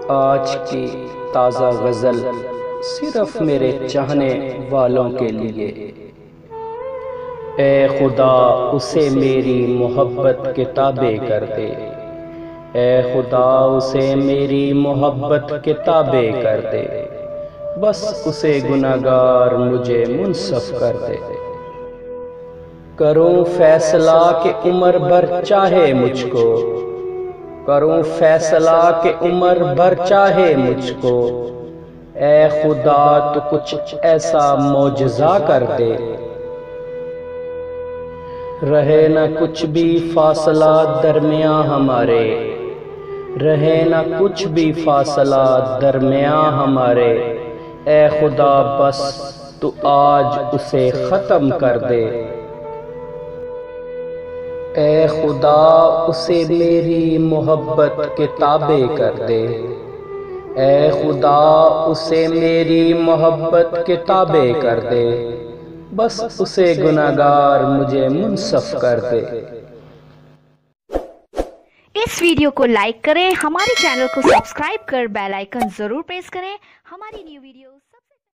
آج کی تازہ غزل صرف میرے چاہنے والوں کے لیے۔ اے خدا اسے میری محبت کے تابع کر دے، اے خدا اسے میری محبت کے تابع کر دے، بس اسے گناہگار مجھے منصف کر دے۔ کروں فیصلہ کہ عمر بھر چاہے مجھ کو، کروں فیصلہ کہ عمر بھر چاہے مجھ کو، اے خدا تو کچھ ایسا معجزہ کر دے۔ رہے نہ کچھ بھی فاصلہ درمیاں ہمارے، رہے نہ کچھ بھی فاصلہ درمیاں ہمارے، اے خدا بس تو آج اسے ختم کر دے۔ اے خدا اسے میری محبت کے تابع کر دے، اے خدا اسے میری محبت کے تابع کر دے، بس اسے گناہگار مجھے منصف کر دے۔ اس ویڈیو کو لائک کریں، ہمارے چینل کو سبسکرائب کر بیل آئیکن ضرور پریس کریں ہماری نیو ویڈیوز